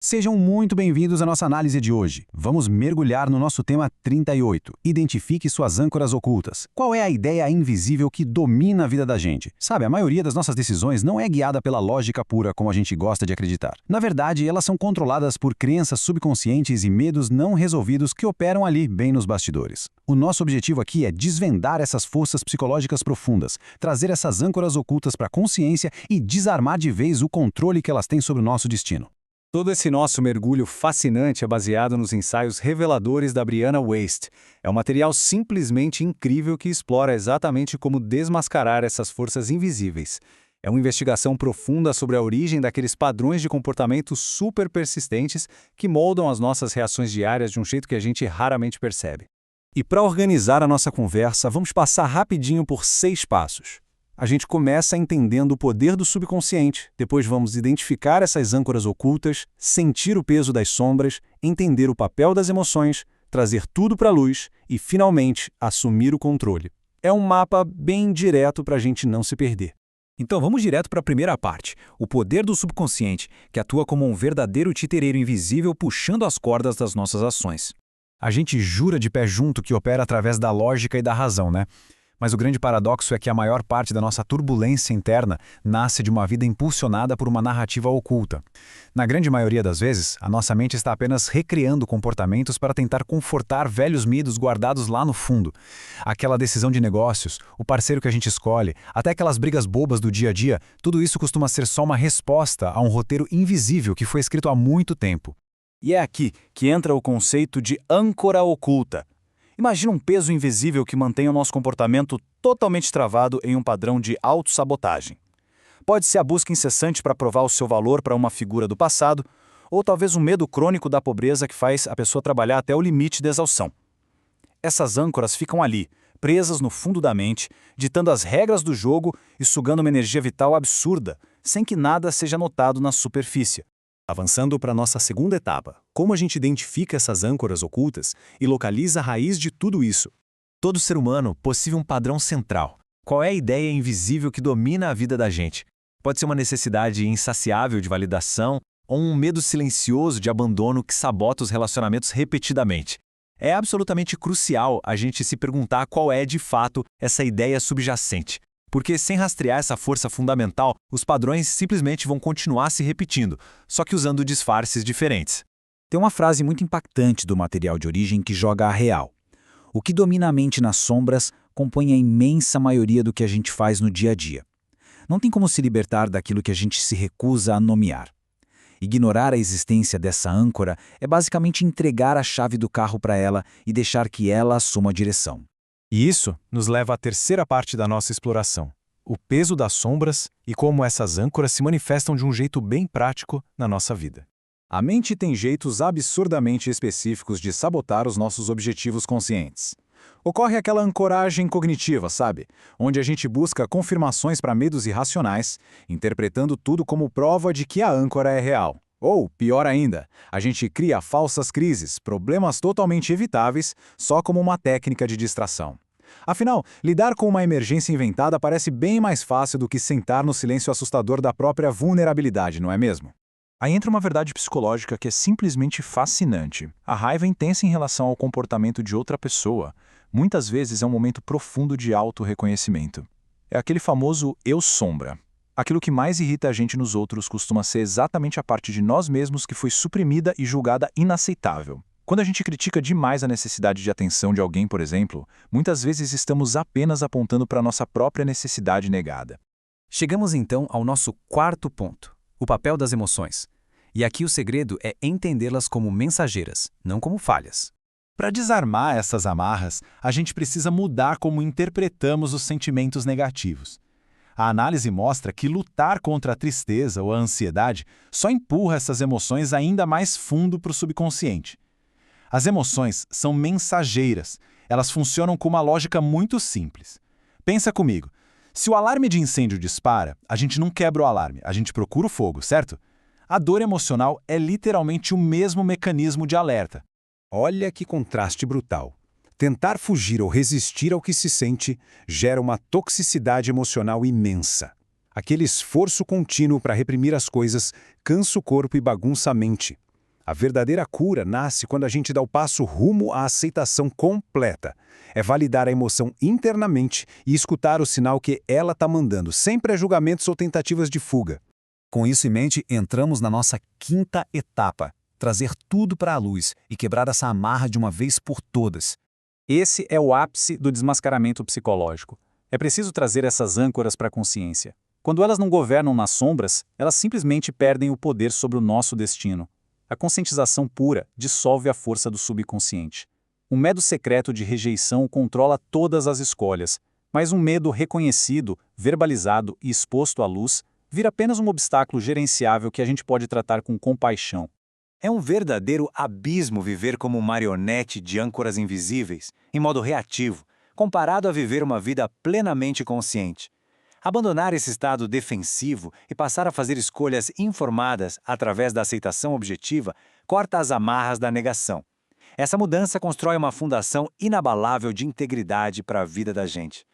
Sejam muito bem-vindos à nossa análise de hoje. Vamos mergulhar no nosso tema 38. Identifique suas âncoras ocultas. Qual é a ideia invisível que domina a vida da gente? Sabe, a maioria das nossas decisões não é guiada pela lógica pura como a gente gosta de acreditar. Na verdade, elas são controladas por crenças subconscientes e medos não resolvidos que operam ali, bem nos bastidores. O nosso objetivo aqui é desvendar essas forças psicológicas profundas, trazer essas âncoras ocultas para a consciência e desarmar de vez o controle que elas têm sobre o nosso destino. Todo esse nosso mergulho fascinante é baseado nos ensaios reveladores da Brianna Wiest. É um material simplesmente incrível que explora exatamente como desmascarar essas forças invisíveis. É uma investigação profunda sobre a origem daqueles padrões de comportamento super persistentes que moldam as nossas reações diárias de um jeito que a gente raramente percebe. E para organizar a nossa conversa, vamos passar rapidinho por 6 passos. A gente começa entendendo o poder do subconsciente, depois vamos identificar essas âncoras ocultas, sentir o peso das sombras, entender o papel das emoções, trazer tudo para a luz e, finalmente, assumir o controle. É um mapa bem direto para a gente não se perder. Então vamos direto para a primeira parte, o poder do subconsciente, que atua como um verdadeiro titereiro invisível puxando as cordas das nossas ações. A gente jura de pé junto que opera através da lógica e da razão, né? Mas o grande paradoxo é que a maior parte da nossa turbulência interna nasce de uma vida impulsionada por uma narrativa oculta. Na grande maioria das vezes, a nossa mente está apenas recriando comportamentos para tentar confortar velhos medos guardados lá no fundo. Aquela decisão de negócios, o parceiro que a gente escolhe, até aquelas brigas bobas do dia a dia, tudo isso costuma ser só uma resposta a um roteiro invisível que foi escrito há muito tempo. E é aqui que entra o conceito de âncora oculta. Imagina um peso invisível que mantém o nosso comportamento totalmente travado em um padrão de autossabotagem. Pode ser a busca incessante para provar o seu valor para uma figura do passado, ou talvez um medo crônico da pobreza que faz a pessoa trabalhar até o limite da exaustão. Essas âncoras ficam ali, presas no fundo da mente, ditando as regras do jogo e sugando uma energia vital absurda, sem que nada seja notado na superfície. Avançando para a nossa segunda etapa, como a gente identifica essas âncoras ocultas e localiza a raiz de tudo isso? Todo ser humano possui um padrão central. Qual é a ideia invisível que domina a vida da gente? Pode ser uma necessidade insaciável de validação ou um medo silencioso de abandono que sabota os relacionamentos repetidamente. É absolutamente crucial a gente se perguntar qual é, de fato, essa ideia subjacente. Porque sem rastrear essa força fundamental, os padrões simplesmente vão continuar se repetindo, só que usando disfarces diferentes. Tem uma frase muito impactante do material de origem que joga a real. O que domina a mente nas sombras compõe a imensa maioria do que a gente faz no dia a dia. Não tem como se libertar daquilo que a gente se recusa a nomear. Ignorar a existência dessa âncora é basicamente entregar a chave do carro para ela e deixar que ela assuma a direção. E isso nos leva à terceira parte da nossa exploração, o peso das sombras e como essas âncoras se manifestam de um jeito bem prático na nossa vida. A mente tem jeitos absurdamente específicos de sabotar os nossos objetivos conscientes. Ocorre aquela ancoragem cognitiva, sabe? Onde a gente busca confirmações para medos irracionais, interpretando tudo como prova de que a âncora é real. Ou, pior ainda, a gente cria falsas crises, problemas totalmente evitáveis, só como uma técnica de distração. Afinal, lidar com uma emergência inventada parece bem mais fácil do que sentar no silêncio assustador da própria vulnerabilidade, não é mesmo? Aí entra uma verdade psicológica que é simplesmente fascinante. A raiva intensa em relação ao comportamento de outra pessoa, muitas vezes é um momento profundo de auto-reconhecimento. É aquele famoso eu sombra. Aquilo que mais irrita a gente nos outros costuma ser exatamente a parte de nós mesmos que foi suprimida e julgada inaceitável. Quando a gente critica demais a necessidade de atenção de alguém, por exemplo, muitas vezes estamos apenas apontando para a nossa própria necessidade negada. Chegamos então ao nosso quarto ponto, o papel das emoções. E aqui o segredo é entendê-las como mensageiras, não como falhas. Para desarmar essas amarras, a gente precisa mudar como interpretamos os sentimentos negativos. A análise mostra que lutar contra a tristeza ou a ansiedade só empurra essas emoções ainda mais fundo para o subconsciente. As emoções são mensageiras, elas funcionam com uma lógica muito simples. Pensa comigo, se o alarme de incêndio dispara, a gente não quebra o alarme, a gente procura o fogo, certo? A dor emocional é literalmente o mesmo mecanismo de alerta. Olha que contraste brutal. Tentar fugir ou resistir ao que se sente gera uma toxicidade emocional imensa. Aquele esforço contínuo para reprimir as coisas cansa o corpo e bagunça a mente. A verdadeira cura nasce quando a gente dá o passo rumo à aceitação completa. É validar a emoção internamente e escutar o sinal que ela está mandando, sem pré-julgamentos ou tentativas de fuga. Com isso em mente, entramos na nossa quinta etapa: trazer tudo para a luz e quebrar essa amarra de uma vez por todas. Esse é o ápice do desmascaramento psicológico. É preciso trazer essas âncoras para a consciência. Quando elas não governam nas sombras, elas simplesmente perdem o poder sobre o nosso destino. A conscientização pura dissolve a força do subconsciente. Um medo secreto de rejeição controla todas as escolhas, mas um medo reconhecido, verbalizado e exposto à luz vira apenas um obstáculo gerenciável que a gente pode tratar com compaixão. É um verdadeiro abismo viver como marionete de âncoras invisíveis, em modo reativo, comparado a viver uma vida plenamente consciente. Abandonar esse estado defensivo e passar a fazer escolhas informadas através da aceitação objetiva corta as amarras da negação. Essa mudança constrói uma fundação inabalável de integridade para a vida da gente.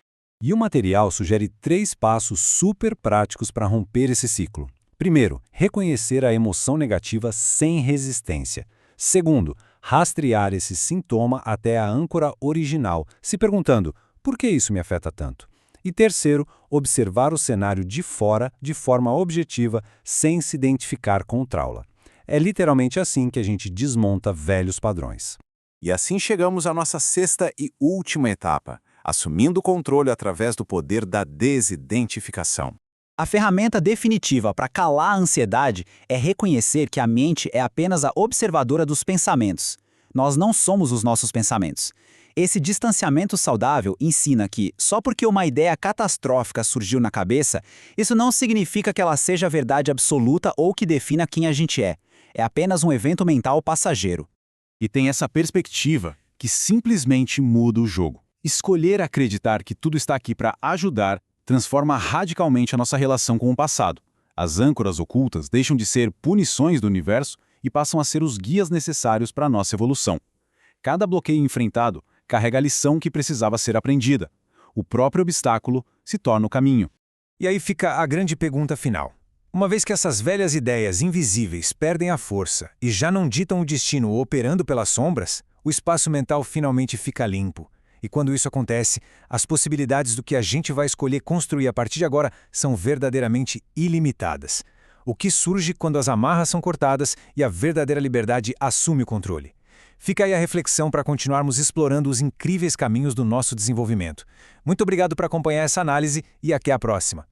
E o material sugere 3 passos super práticos para romper esse ciclo. Primeiro, reconhecer a emoção negativa sem resistência. Segundo, rastrear esse sintoma até a âncora original, se perguntando: por que isso me afeta tanto? E terceiro, observar o cenário de fora de forma objetiva, sem se identificar com o trauma. É literalmente assim que a gente desmonta velhos padrões. E assim chegamos à nossa sexta e última etapa, assumindo o controle através do poder da desidentificação. A ferramenta definitiva para calar a ansiedade é reconhecer que a mente é apenas a observadora dos pensamentos. Nós não somos os nossos pensamentos. Esse distanciamento saudável ensina que, só porque uma ideia catastrófica surgiu na cabeça, isso não significa que ela seja a verdade absoluta ou que defina quem a gente é. É apenas um evento mental passageiro. E tem essa perspectiva que simplesmente muda o jogo. Escolher acreditar que tudo está aqui para ajudar transforma radicalmente a nossa relação com o passado. As âncoras ocultas deixam de ser punições do universo e passam a ser os guias necessários para a nossa evolução. Cada bloqueio enfrentado carrega a lição que precisava ser aprendida. O próprio obstáculo se torna o caminho. E aí fica a grande pergunta final. Uma vez que essas velhas ideias invisíveis perdem a força e já não ditam o destino operando pelas sombras, o espaço mental finalmente fica limpo. E quando isso acontece, as possibilidades do que a gente vai escolher construir a partir de agora são verdadeiramente ilimitadas. O que surge quando as amarras são cortadas e a verdadeira liberdade assume o controle. Fica aí a reflexão para continuarmos explorando os incríveis caminhos do nosso desenvolvimento. Muito obrigado por acompanhar essa análise e até a próxima.